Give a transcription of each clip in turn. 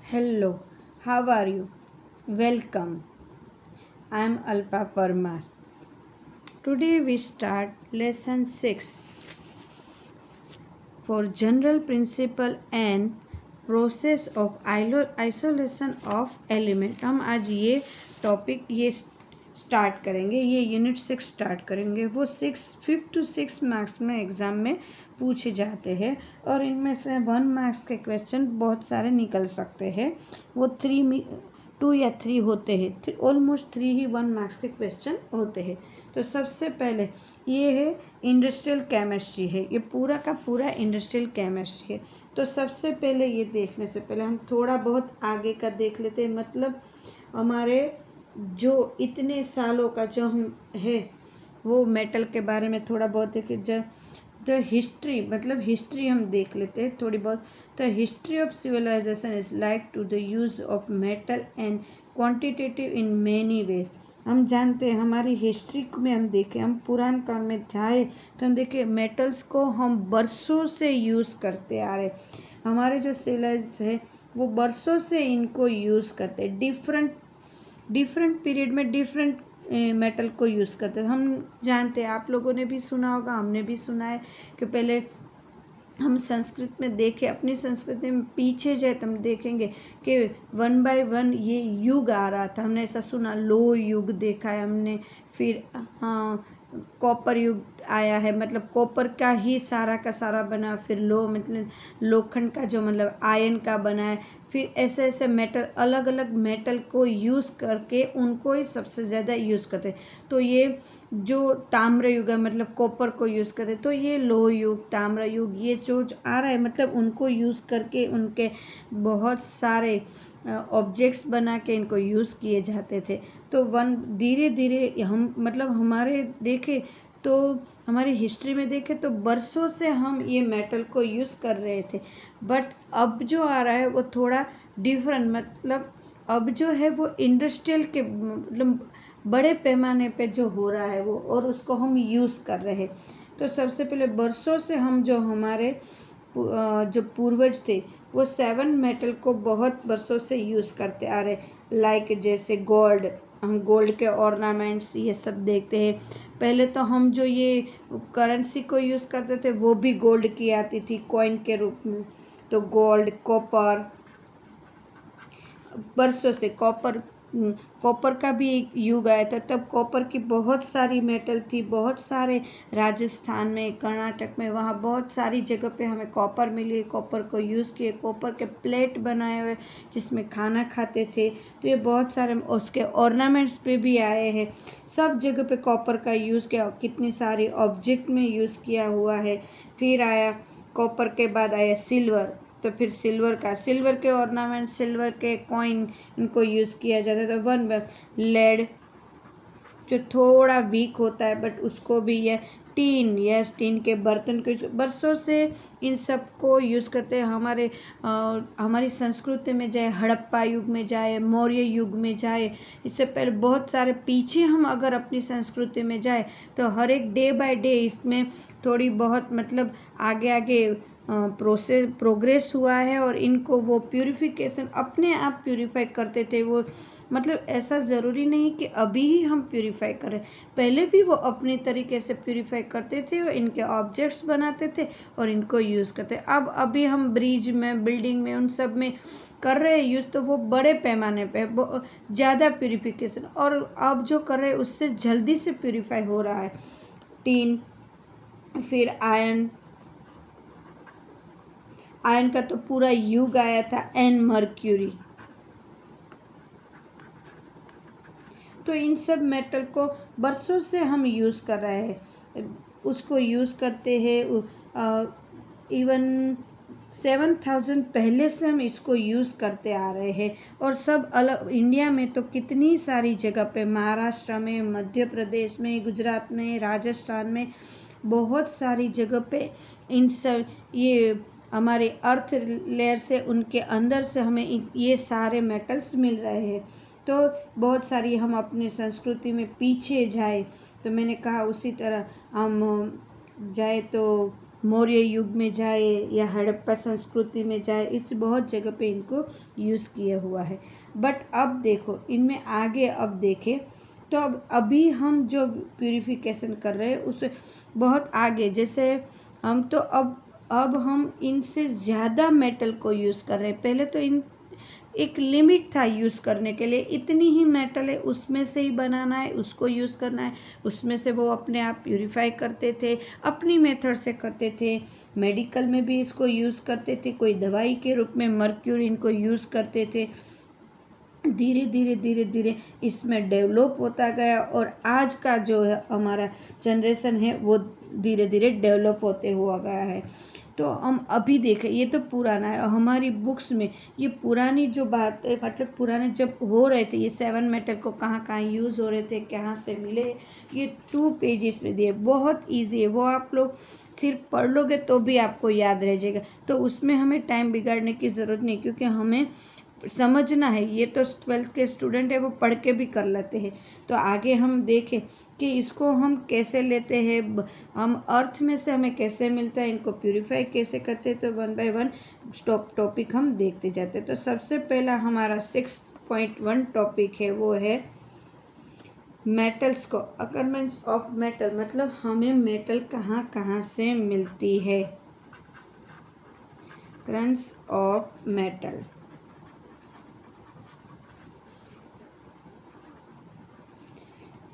Hello, how are you? Welcome. I am Alpa Parmar. Today we start lesson 6 for general principle and process of isolation of element. हम आज ये topic start करेंगे, ये unit 6 start करेंगे। वो 5 to 6 marks में exam में पूछे जाते हैं और इनमें से 1 मार्क्स के क्वेश्चन बहुत सारे निकल सकते हैं। वो 2 या 3 होते हैं, ऑलमोस्ट 3 ही 1 मार्क्स के क्वेश्चन होते हैं। तो सबसे पहले ये है इंडस्ट्रियल केमिस्ट्री है, ये पूरा का पूरा इंडस्ट्रियल केमिस्ट्री है। तो सबसे पहले ये देखने से पहले हम थोड़ा बहुत आगे का देख लेते हैं, मतलब हमारे जो इतने सालों का जो हम है वो मेटल के बारे में थोड़ा बहुत देखें। द हिस्ट्री, मतलब हिस्ट्री हम देख लेते हैं थोड़ी बहुत। The history of civilisation is like to the use of metal and quantitative in many ways. हम जानते हैं हमारी हिस्ट्री में हम देखें, हम पुरान काल में जाए तो हम देखें मेटल्स को हम बरसों से यूज़ करते आ रहे। हमारे जो सिविलाइज है वो बरसों से इनको यूज़ करते हैं, डिफरेंट पीरियड में डिफरेंट मेटल को यूज़ करते हैं। हम जानते हैं, आप लोगों ने भी सुना होगा, हमने भी सुना है कि पहले हम संस्कृत में देखें, अपनी संस्कृति में पीछे जाए तो हम देखेंगे कि 1 by 1 ये युग आ रहा था। हमने ऐसा सुना, लो युग देखा है हमने, फिर कॉपर युग आया है, मतलब कॉपर का ही सारा का सारा बना, फिर लो मतलब लोखंड का जो मतलब आयन का बना है, फिर ऐसे ऐसे मेटल, अलग अलग मेटल को यूज़ करके उनको ही सबसे ज़्यादा यूज़ करते। तो ये जो ताम्र युग है मतलब कॉपर को यूज़ करते, तो ये लोह युग, ताम्र युग, ये जो आ रहा है मतलब उनको यूज़ करके उनके बहुत सारे ऑब्जेक्ट्स बना के इनको यूज़ किए जाते थे। तो धीरे धीरे हम मतलब हमारे देखें तो हमारी हिस्ट्री में देखें तो बरसों से हम ये मेटल को यूज़ कर रहे थे। बट अब जो आ रहा है वो थोड़ा डिफरेंट, मतलब अब जो है वो इंडस्ट्रियल के मतलब बड़े पैमाने पे जो हो रहा है वो, और उसको हम यूज़ कर रहे हैं। तो सबसे पहले बरसों से हम जो हमारे जो पूर्वज थे वो 7 मेटल को बहुत बरसों से यूज़ करते आ रहे, लाइक जैसे गोल्ड, हम गोल्ड के ऑर्नामेंट्स ये सब देखते हैं। पहले तो हम जो ये करेंसी को यूज़ करते थे वो भी गोल्ड की आती थी कॉइन के रूप में। तो गोल्ड, कॉपर, बरसों से कॉपर का भी एक युग आया था। तब कॉपर की बहुत सारी मेटल थी, बहुत सारे राजस्थान में, कर्नाटक में, वहाँ बहुत सारी जगह पे हमें कॉपर मिली। कॉपर को यूज़ किए, कॉपर के प्लेट बनाए हुए जिसमें खाना खाते थे। तो ये बहुत सारे उसके ऑर्नामेंट्स पे भी आए हैं। सब जगह पे कॉपर का यूज़ किया, कितनी सारी ऑब्जेक्ट में यूज़ किया हुआ है। फिर आया कॉपर के बाद आया सिल्वर, तो फिर सिल्वर के ऑर्नामेंट, सिल्वर के कॉइन, इनको यूज़ किया जाता है। तो 1 लेड जो थोड़ा वीक होता है बट उसको भी, यह टीन, यस टीन के बर्तन को बरसों से इन सब को यूज़ करते हैं। हमारी संस्कृति में जाए, हड़प्पा युग में जाए, मौर्य युग में जाए, इससे पहले बहुत सारे पीछे हम अगर अपनी संस्कृति में जाए तो हर एक डे बाय डे इसमें थोड़ी बहुत मतलब आगे आगे प्रोग्रेस हुआ है। और इनको वो प्यूरिफिकेशन अपने आप प्यूरिफाई करते थे वो, मतलब ऐसा ज़रूरी नहीं कि अभी ही हम प्यूरिफाई करें, पहले भी वो अपनी तरीके से प्यूरिफाई करते थे और इनके ऑब्जेक्ट्स बनाते थे और इनको यूज़ करते। अब अभी हम ब्रिज में, बिल्डिंग में, उन सब में कर रहे हैं यूज़, तो वो बड़े पैमाने पे ज़्यादा प्यूरिफिकेशन, और अब जो कर रहे हैं उससे जल्दी से प्यूरिफाई हो रहा है। टीन, फिर आयन का तो पूरा युग आया था, एन मर्क्यूरी। तो इन सब मेटल को बरसों से हम यूज़ कर रहे हैं, उसको यूज़ करते हैं। इवन 7000 पहले से हम इसको यूज़ करते आ रहे हैं। और सब अलग, इंडिया में तो कितनी सारी जगह पे, महाराष्ट्र में, मध्य प्रदेश में, गुजरात में, राजस्थान में, बहुत सारी जगह पे इन सब ये हमारे अर्थ लेयर से, उनके अंदर से हमें ये सारे मेटल्स मिल रहे हैं। तो बहुत सारी हम अपनी संस्कृति में पीछे जाए तो मैंने कहा उसी तरह हम जाए तो मौर्य युग में जाए या हड़प्पा संस्कृति में जाए, इस बहुत जगह पे इनको यूज़ किया हुआ है। बट अब देखो इनमें आगे अब देखें तो अब अभी हम जो प्यूरिफिकेशन कर रहे हैं उस बहुत आगे, जैसे हम तो अब हम इनसे ज़्यादा मेटल को यूज़ कर रहे हैं। पहले तो इन एक लिमिट था यूज़ करने के लिए, इतनी ही मेटल है उसमें से ही बनाना है, उसको यूज़ करना है, उसमें से वो अपने आप प्यूरिफाई करते थे, अपनी मेथड से करते थे। मेडिकल में भी इसको यूज़ करते थे, कोई दवाई के रूप में मर्क्यूरी इनको यूज़ करते थे। धीरे धीरे धीरे धीरे इसमें डेवलप होता गया और आज का जो है हमारा जनरेशन है वो धीरे धीरे डेवलप होते हुआ गया है। तो हम अभी देखें, ये तो पुराना है, हमारी बुक्स में ये पुरानी जो बात है, मतलब पुराने जब हो रहे थे ये 7 मेटल को कहाँ कहाँ यूज़ हो रहे थे, कहाँ से मिले, ये 2 पेजेस में दिए, बहुत ईजी है। वो आप लोग सिर्फ पढ़ लोगे तो भी आपको याद रह जाएगा, तो उसमें हमें टाइम बिगाड़ने की ज़रूरत नहीं, क्योंकि हमें समझना है। ये तो 12th के स्टूडेंट है वो पढ़ के भी कर लेते हैं। तो आगे हम देखें कि इसको हम कैसे लेते हैं, हम अर्थ में से हमें कैसे मिलता है, इनको प्यूरिफाई कैसे करते हैं, तो 1 बाय 1 टॉपिक हम देखते जाते हैं। तो सबसे पहला हमारा 6.1 टॉपिक है वो है मेटल्स को, अकरमेंट्स ऑफ मेटल, मतलब हमें मेटल कहाँ कहाँ से मिलती है। Occurrences of metal,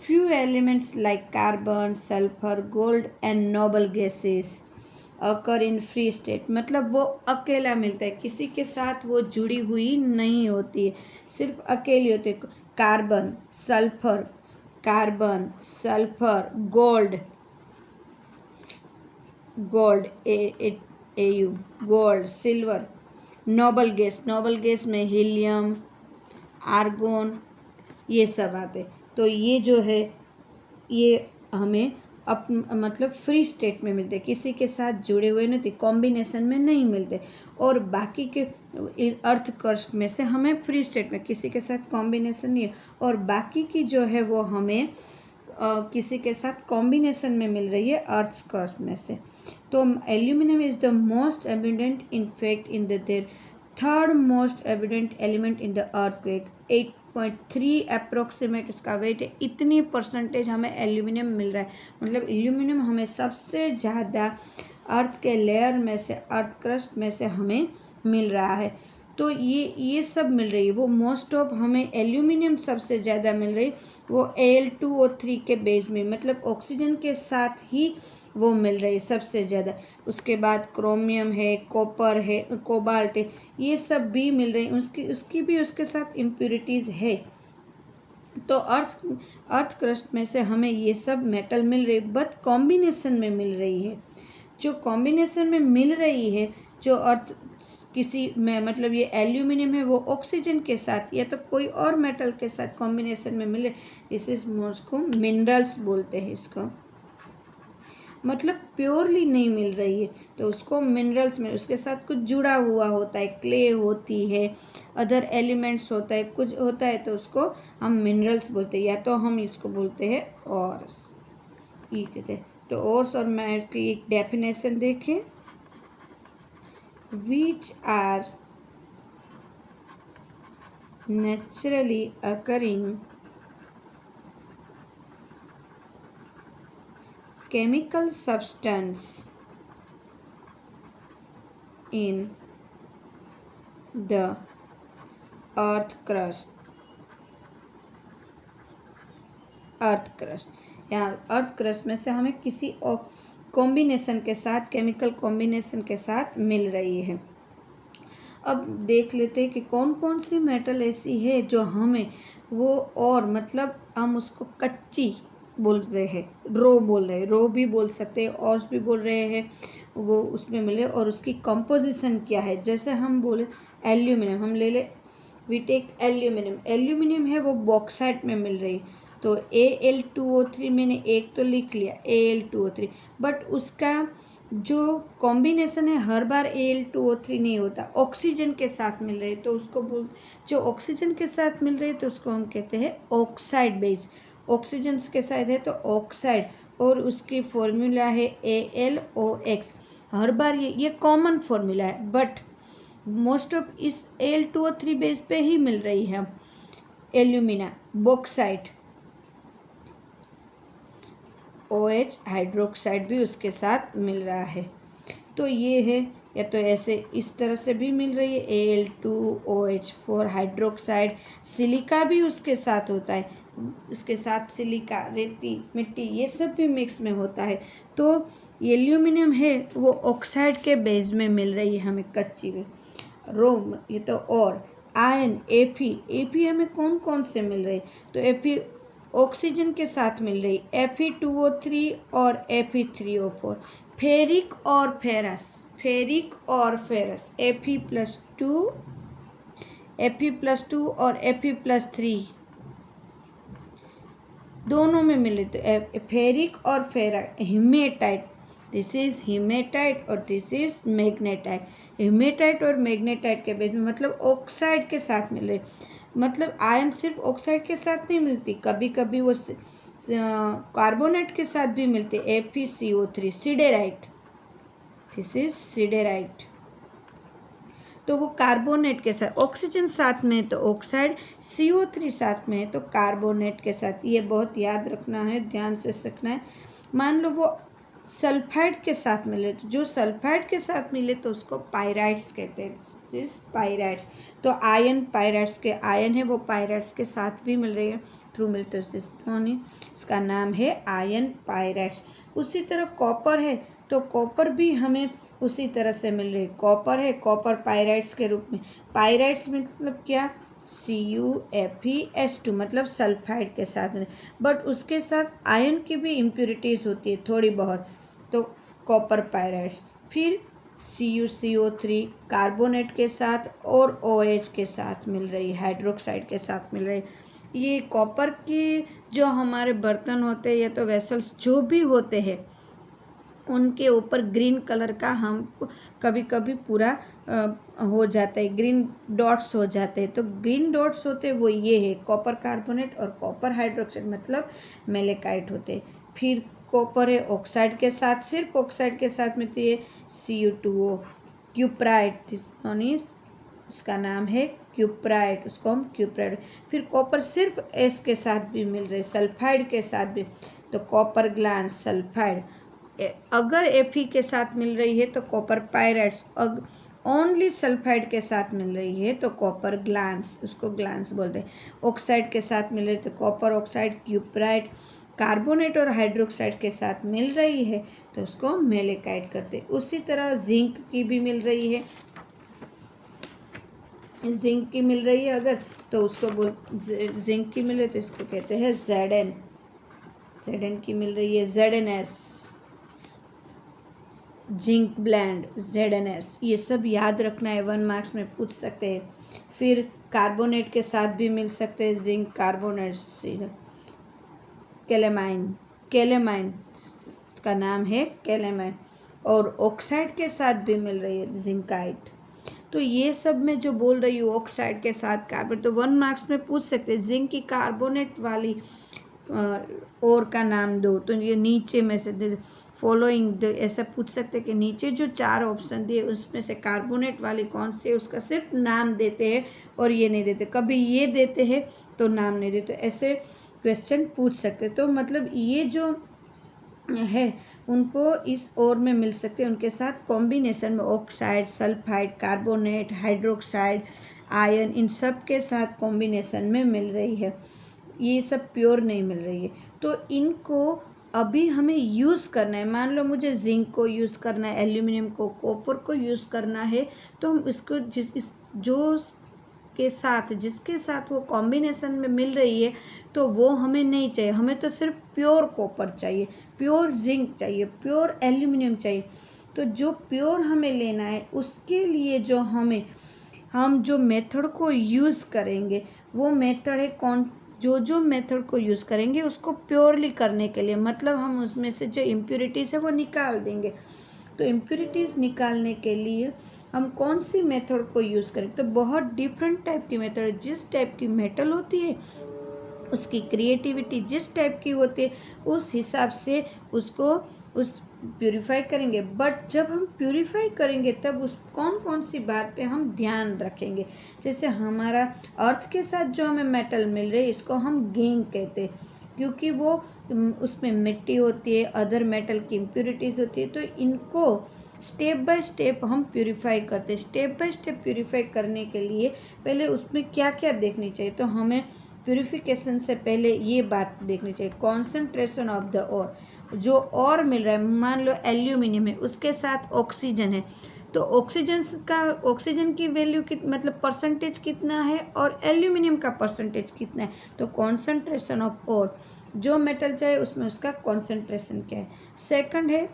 few elements like carbon, sulfur, gold and noble gases occur in free state, मतलब वो अकेला मिलता है, किसी के साथ वो जुड़ी हुई नहीं होती है, सिर्फ अकेली होती है। Carbon, sulphur, gold, AU, gold, silver, noble gas में हीलियम, आर्गोन, ये सब आते। तो ये जो है ये हमें मतलब फ्री स्टेट में मिलते, किसी के साथ जुड़े हुए नहीं, कॉम्बिनेशन में नहीं मिलते। और बाकी के अर्थ क्रस्ट में से हमें फ्री स्टेट में किसी के साथ कॉम्बिनेशन नहीं है, और बाकी की जो है वो हमें किसी के साथ कॉम्बिनेशन में मिल रही है अर्थ क्रस्ट में से। तो aluminium is the most abundant in fact in the there third most evident element in the earthquake, 8.3 approximate इसका वेट है। इतनी परसेंटेज हमें एल्यूमिनियम मिल रहा है, मतलब एल्यूमिनियम हमें सबसे ज़्यादा अर्थ के लेयर में से, अर्थ क्रस्ट में से हमें मिल रहा है। तो ये सब मिल रही है, वो मोस्ट ऑफ हमें एल्यूमिनियम सबसे ज़्यादा मिल रही, वो Al2O3 के बेस में, मतलब ऑक्सीजन के साथ ही वो मिल रही है सबसे ज़्यादा। उसके बाद क्रोमियम है, कॉपर है, कोबाल्ट है, ये सब भी मिल रही है। उसकी भी उसके साथ इम्प्योरिटीज़ है। तो अर्थ क्रस्ट में से हमें ये सब मेटल मिल रही, बट कॉम्बिनेशन में मिल रही है। जो कॉम्बिनेशन में मिल रही है, जो अर्थ किसी में, मतलब ये एल्यूमिनियम है वो ऑक्सीजन के साथ या तो कोई और मेटल के साथ कॉम्बिनेशन में मिले, इसको मिनरल्स बोलते हैं। इसको मतलब प्योरली नहीं मिल रही है तो उसको मिनरल्स में, उसके साथ कुछ जुड़ा हुआ होता है, क्ले होती है, अदर एलिमेंट्स होता है, कुछ होता है, तो उसको हम मिनरल्स बोलते हैं, या तो हम इसको बोलते हैं ऑर्स, ये कहते हैं। तो ऑर्स और मैं की एक डेफिनेशन देखें, which are naturally occurring chemical substance in the earth crust। यहाँ अर्थ क्रस्ट में से हमें किसी और कॉम्बिनेशन के साथ, केमिकल कॉम्बिनेशन के साथ मिल रही है। अब देख लेते हैं कि कौन कौन सी मेटल ऐसी है जो हमें वो, और मतलब हम उसको कच्ची बोल रहे हैं, रो बोल रहे हैं, रो भी बोल सकते हैं, और भी बोल रहे हैं, वो उसमें मिले, और उसकी कंपोजिशन क्या है। जैसे हम बोले एल्यूमिनियम, हम ले ले, वी टेक एल्यूमिनियम है वो बॉक्साइट में मिल रही है, तो Al2O3 मैंने एक तो लिख लिया Al2O3, बट उसका जो कॉम्बिनेशन है हर बार Al2O3 नहीं होता, ऑक्सीजन के साथ मिल रही, तो उसको जो ऑक्सीजन के साथ मिल रही है तो उसको हम कहते हैं ऑक्साइड बेस। ऑक्सीजन के साथ है तो ऑक्साइड, और उसकी फॉर्मूला है AlOX। हर बार ये कॉमन फॉर्मूला है, बट मोस्ट ऑफ इस Al2O3 बेस पे ही मिल रही है एल्यूमिना। बॉक्साइट OH हाइड्रोक्साइड भी उसके साथ मिल रहा है। तो ये है, या तो ऐसे इस तरह से भी मिल रही है Al2OH4 हाइड्रोक्साइड। सिलिका भी उसके साथ होता है, इसके साथ सिलिका, रेती, मिट्टी, ये सब भी मिक्स में होता है। तो एल्यूमिनियम है वो ऑक्साइड के बेस में मिल रही है हमें कच्ची में। रोम ये तो, और आयन Fe हमें कौन कौन से मिल रहे, तो Fe ऑक्सीजन के साथ मिल रही, Fe2O3 और Fe3O4। फेरिक और फेरस Fe+2 और Fe+3 दोनों में मिले, तो फेरिक और फेरा। हीमेटाइट, दिस इज हीमेटाइट और दिस इज मैग्नेटाइट। हीमेटाइट और मैग्नेटाइट के बेस में मतलब ऑक्साइड के साथ मिले, मतलब आयन सिर्फ ऑक्साइड के साथ नहीं मिलती, कभी कभी वो कार्बोनेट के साथ भी मिलते। FeCO3 siderite, this is siderite. तो वो कार्बोनेट के साथ, ऑक्सीजन साथ में है तो ऑक्साइड, CO3 साथ में है तो कार्बोनेट के साथ। ये बहुत याद रखना है, ध्यान से सीखना है। मान लो वो सल्फाइड के साथ मिले, तो जो सल्फाइड के साथ मिले तो उसको पायराइड्स कहते हैं, जिस पायराइड्स। तो आयन पायराइड्स के आयन है वो पायराइड्स के साथ भी मिल रही है, थ्रू मिलते हैं, उसका नाम है आयन पायराइड्स। उसी तरह कॉपर है, तो कॉपर भी हमें उसी तरह से मिल रही है। कॉपर है, कॉपर पायराइड्स के रूप में। पायराइड्स मतलब क्या, CuFeS2 मतलब सल्फाइड के साथ में, बट उसके साथ आयन की भी इम्प्योरिटीज़ होती है थोड़ी बहुत, तो कॉपर पायराइड्स। फिर CuCO3 कार्बोनेट के साथ और OH के साथ मिल रही है, हाइड्रोक्साइड के साथ मिल रही है। ये कॉपर के जो हमारे बर्तन होते हैं या तो वेसल्स जो भी होते हैं, उनके ऊपर ग्रीन कलर का हम कभी कभी पूरा हो जाता है, ग्रीन डॉट्स हो जाते हैं। तो ग्रीन डॉट्स होते हैं वो ये है कॉपर कार्बोनेट और कॉपर हाइड्रोक्साइड, मतलब मेलेकाइट होते हैं। फिर कॉपर है ऑक्साइड के साथ, सिर्फ ऑक्साइड के साथ में, तो ये Cu2O क्यूप्राइट, उसका नाम है क्यूप्राइट, उसको हम क्यूप्राइट। फिर कॉपर सिर्फ S के साथ भी मिल रहे, सल्फाइड के साथ भी, तो कॉपर ग्लांस सल्फाइड। अगर Fe के साथ मिल रही है तो कॉपर पायराइड्स, ओनली सल्फाइड के साथ मिल रही है तो कॉपर ग्लांस, उसको ग्लांस बोलते हैं। ऑक्साइड के साथ मिल रही है तो कॉपर ऑक्साइड क्यूप्राइट। कार्बोनेट और हाइड्रोक्साइड के साथ मिल रही है तो उसको मेलेकाइट करते हैं। उसी तरह जिंक की भी मिल रही है, जिंक की मिल रही है अगर, तो उसको जिंक की मिले तो इसको कहते हैं Zn। Zn की मिल रही है ZnS, जिंक ब्लेंड ZnS। ये सब याद रखना है, 1 मार्क्स में पूछ सकते हैं। फिर कार्बोनेट के साथ भी मिल सकते हैं, जिंक कार्बोनेट, कैलेमाइन का नाम है कैलेमाइन। और ऑक्साइड के साथ भी मिल रही है जिंकाइट। तो ये सब मैं जो बोल रही हूँ ऑक्साइड के साथ कार्बन, तो 1 मार्क्स में पूछ सकते हैं जिंक की कार्बोनेट वाली और का नाम दो, तो ये नीचे में से फॉलोइंग ऐसा पूछ सकते हैं कि नीचे जो 4 ऑप्शन दिए उसमें से कार्बोनेट वाली कौन सी है, उसका सिर्फ नाम देते हैं और ये नहीं देते, कभी ये देते हैं तो नाम नहीं देते, ऐसे क्वेश्चन पूछ सकते। तो मतलब ये जो है उनको इस और में मिल सकते हैं, उनके साथ कॉम्बिनेशन में oxide, sulphide, carbonate, hydroxide, ion, इन सब के साथ कॉम्बिनेशन में मिल रही है, ये सब प्योर नहीं मिल रही है। तो इनको अभी हमें यूज़ करना है। मान लो मुझे जिंक को यूज़ करना है, एल्यूमिनियम को, कॉपर को यूज़ करना है, तो हम इसको जिसके साथ वो कॉम्बिनेशन में मिल रही है तो वो हमें नहीं चाहिए, हमें तो सिर्फ प्योर कॉपर चाहिए, प्योर जिंक चाहिए, प्योर एल्यूमिनियम चाहिए। तो जो प्योर हमें लेना है उसके लिए हम जो मेथड को यूज़ करेंगे वो मेथड है जो मेथड को यूज़ करेंगे उसको प्योरली करने के लिए, मतलब हम उसमें से जो इम्प्योरिटीज़ है वो निकाल देंगे। तो इम्प्योरिटीज़ निकालने के लिए हम कौन सी मेथड को यूज़ करें, तो बहुत डिफरेंट टाइप की मेथड है। जिस टाइप की मेटल होती है उसकी क्रिएटिविटी जिस टाइप की होती है उस हिसाब से उसको प्यूरिफाई करेंगे। बट जब हम प्यूरिफाई करेंगे तब उस कौन कौन सी बात पे हम ध्यान रखेंगे। जैसे हमारा अर्थ के साथ जो हमें मेटल मिल रही है इसको हम गेंग कहते हैं, क्योंकि वो उसमें मिट्टी होती है, अदर मेटल की इम्प्योरिटीज़ होती है। तो इनको स्टेप बाय स्टेप हम प्यूरिफाई करते हैं। स्टेप बाय स्टेप प्यूरिफाई करने के लिए पहले उसमें क्या क्या देखनी चाहिए, तो हमें प्यूरिफिकेशन से पहले ये बात देखनी चाहिए, कॉन्सेंट्रेशन ऑफ द ओर। जो और मिल रहा है, मान लो एल्यूमिनियम है, उसके साथ ऑक्सीजन है, तो ऑक्सीजन की वैल्यू मतलब परसेंटेज कितना है और एल्यूमिनियम का परसेंटेज कितना है। तो कॉन्सेंट्रेशन ऑफ ओर, जो मेटल चाहे उसमें उसका कॉन्सेंट्रेशन क्या है। सेकंड है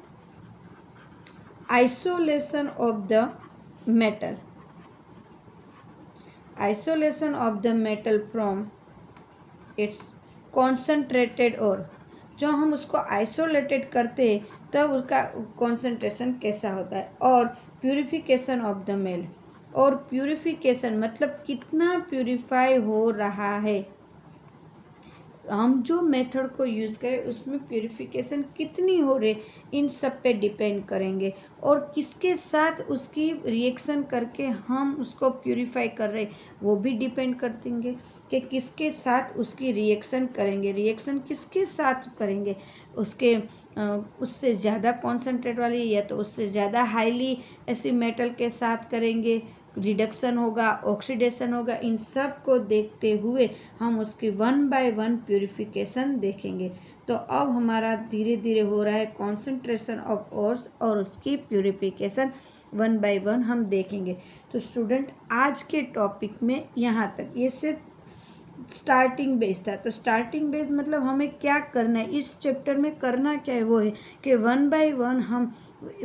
isolation of the metal, isolation of the metal from its concentrated ore. जो हम उसको आइसोलेटेड करते हैं तब उसका कॉन्सेंट्रेशन कैसा होता है। और प्यूरिफिकेशन ऑफ द मेल, और प्यूरिफिकेशन मतलब कितना प्यूरिफाई हो रहा है, हम जो मेथड को यूज़ करें उसमें प्यूरिफिकेशन कितनी हो रही, इन सब पे डिपेंड करेंगे। और किसके साथ उसकी रिएक्शन करके हम उसको प्यूरिफाई कर रहे वो भी डिपेंड कर देंगे कि किसके साथ उसकी रिएक्शन करेंगे, रिएक्शन किसके साथ करेंगे, उसके उससे ज़्यादा कॉन्सेंट्रेट वाली या तो उससे ज़्यादा हाईली ऐसी मेटल के साथ करेंगे, रिडक्शन होगा, ऑक्सीडेशन होगा। इन सब को देखते हुए हम उसकी 1 बाय 1 प्यूरिफिकेशन देखेंगे। तो अब हमारा धीरे धीरे हो रहा है कॉन्सेंट्रेशन ऑफ ओर्स और उसकी प्यूरिफिकेशन 1 बाय 1 हम देखेंगे। तो स्टूडेंट आज के टॉपिक में यहाँ तक, ये सिर्फ स्टार्टिंग बेस था। तो स्टार्टिंग बेस मतलब हमें क्या करना है इस चैप्टर में, करना क्या है वो है कि 1 बाय 1 हम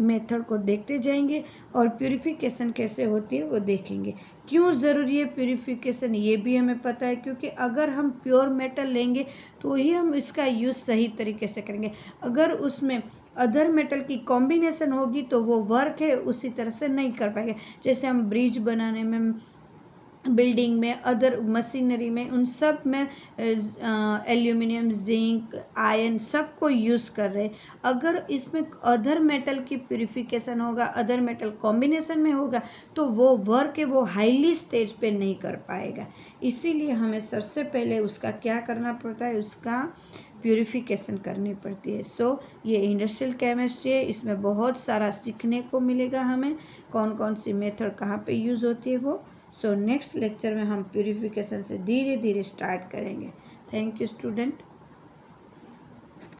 मेथड को देखते जाएंगे और प्यूरिफिकेशन कैसे होती है वो देखेंगे। क्यों ज़रूरी है प्यूरिफिकेशन ये भी हमें पता है, क्योंकि अगर हम प्योर मेटल लेंगे तो ही हम इसका यूज़ सही तरीके से करेंगे। अगर उसमें अदर मेटल की कॉम्बिनेशन होगी तो वो वर्क है उसी तरह से नहीं कर पाएंगे। जैसे हम ब्रिज बनाने में, बिल्डिंग में, अदर मशीनरी में, उन सब में एल्यूमिनियम, जिंक, आयरन सब को यूज़ कर रहे हैं। अगर इसमें अदर मेटल की प्यूरिफिकेशन होगा, अदर मेटल कॉम्बिनेशन में होगा तो वो वर्क है वो हाईली स्टेज पे नहीं कर पाएगा। इसीलिए हमें सबसे पहले उसका क्या करना पड़ता है, उसका प्यूरिफिकेशन करनी पड़ती है। सो ये इंडस्ट्रियल केमिस्ट्री है, इसमें बहुत सारा सीखने को मिलेगा हमें, कौन कौन सी मेथड कहाँ पे यूज़ होती है वो। सो नेक्स्ट लेक्चर में हम प्यूरिफिकेशन से धीरे धीरे स्टार्ट करेंगे। Thank you student.